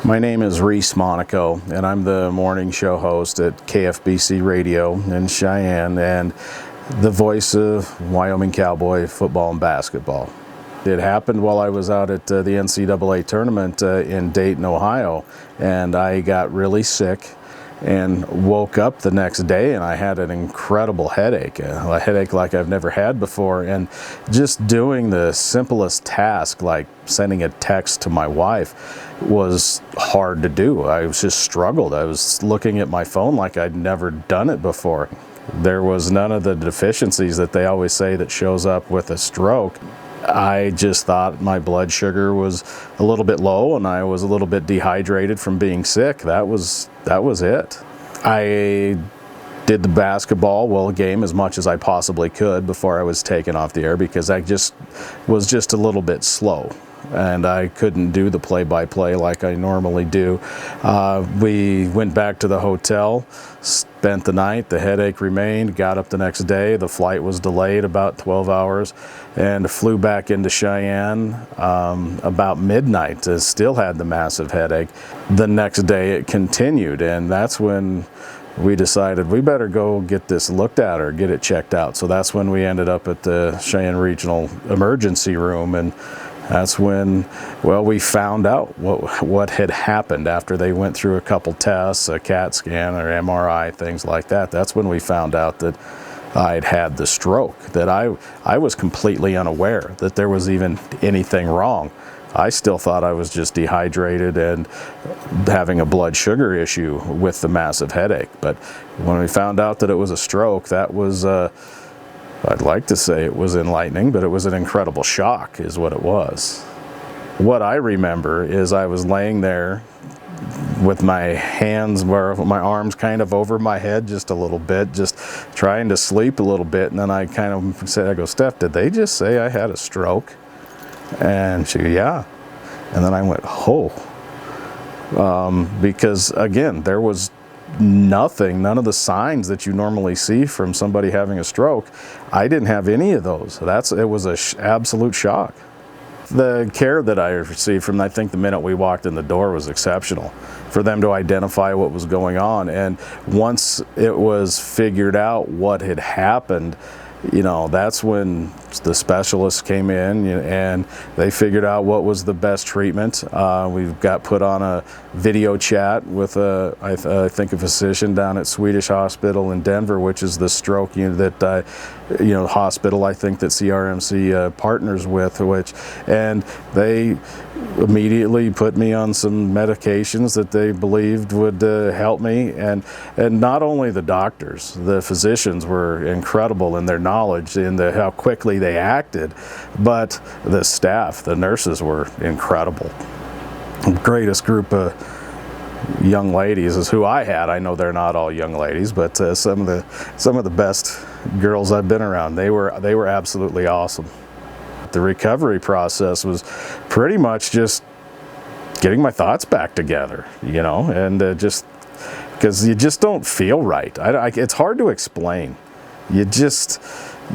My name is Reece Monaco, and I'm the morning show host at KFBC Radio in Cheyenne and the voice of Wyoming Cowboy football and basketball. It happened while I was out at the NCAA tournament in Dayton, Ohio, and I got really sick and woke up the next day and I had an incredible headache, a headache like I've never had before. And just doing the simplest task like sending a text to my wife was hard to do. I just struggled. I was looking at my phone like I'd never done it before. There was none of the deficiencies that they always say that shows up with a stroke. I just thought my blood sugar was a little bit low and I was a little bit dehydrated from being sick. That was it. I did the basketball game as much as I possibly could before I was taken off the air because I was just a little bit slow and I couldn't do the play-by-play like I normally do. We went back to the hotel, spent the night, the headache remained, got up the next day, the flight was delayed about 12 hours, and flew back into Cheyenne about midnight. Still had the massive headache. The next day it continued, and that's when we decided we better go get this looked at or get it checked out. So that's when we ended up at the Cheyenne Regional Emergency Room, and that's when, we found out what had happened after they went through a couple tests, a CAT scan or MRI, things like that. That's when we found out that I'd had the stroke, that I was completely unaware that there was even anything wrong. I still thought I was just dehydrated and having a blood sugar issue with the massive headache. But when we found out that it was a stroke, that was I'd like to say it was enlightening, but it was an incredible shock is what it was. What I remember is I was laying there with my hands, my arms kind of over my head just a little bit, just trying to sleep a little bit. And then I kind of said, I go, Steph, did they just say I had a stroke? And she goes, yeah. And then I went, because again, there was none of the signs that you normally see from somebody having a stroke. I didn't have any of those. It was an absolute shock. The care that I received from, I think the minute we walked in the door was exceptional for them to identify what was going on. And once it was figured out what had happened, that's when the specialists came in and they figured out what was the best treatment. We've got put on a video chat with I think a physician down at Swedish Hospital in Denver, which is the stroke unit that hospital I think that CRMC partners with, and they immediately put me on some medications that they believed would help me. And not only the doctors, the physicians were incredible in their knowledge and how quickly they acted, but the staff, the nurses were incredible. The greatest group of young ladies is who I had. I know they're not all young ladies, but some of the best girls I've been around. They were absolutely awesome. The recovery process was pretty much just getting my thoughts back together, and just because you just don't feel right. It's hard to explain.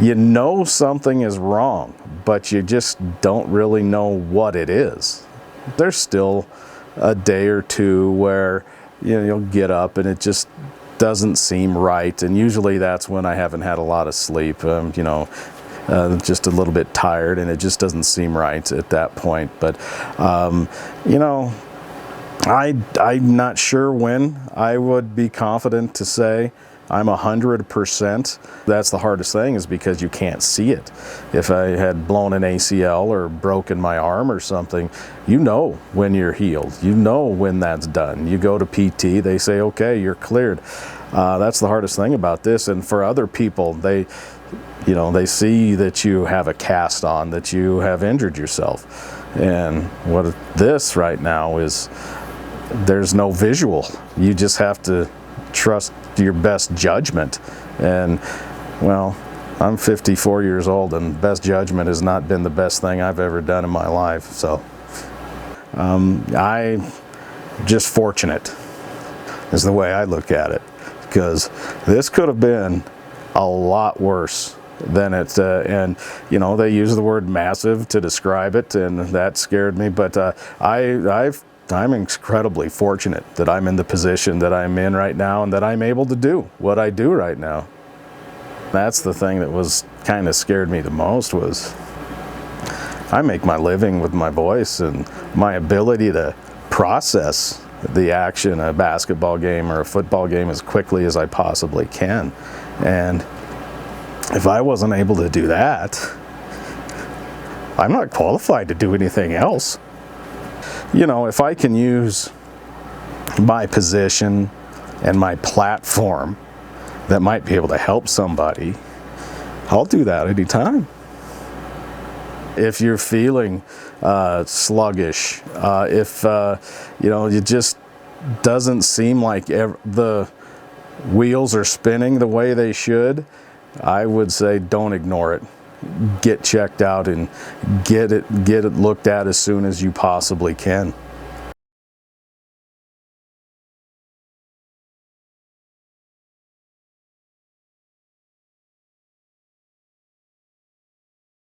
You know something is wrong, but you just don't really know what it is. There's still a day or two where you'll get up and it just doesn't seem right, and usually that's when I haven't had a lot of sleep. Just a little bit tired, and it just doesn't seem right at that point. But I'm not sure when I would be confident to say I'm 100%. That's the hardest thing, is because you can't see it. If I had blown an ACL or broken my arm or something, when you're healed. When that's done. You go to PT, they say, okay, you're cleared. That's the hardest thing about this. And for other people, they see that you have a cast on, that you have injured yourself. And what this right now is, there's no visual. You just have to trust your best judgment. And I'm 54 years old, and best judgment has not been the best thing I've ever done in my life. So I'm just fortunate is the way I look at it, because this could have been a lot worse than it, and they use the word massive to describe it, and that scared me. But I've I'm incredibly fortunate that I'm in the position that I'm in right now and that I'm able to do what I do right now. That's the thing that was kind of scared me the most, was I make my living with my voice and my ability to process the action, a basketball game or a football game, as quickly as I possibly can. And if I wasn't able to do that, I'm not qualified to do anything else. You know, if I can use my position and my platform that might be able to help somebody, I'll do that anytime. If you're feeling sluggish, if you know, it just doesn't seem like the wheels are spinning the way they should, I would say don't ignore it. Get checked out and get it looked at as soon as you possibly can.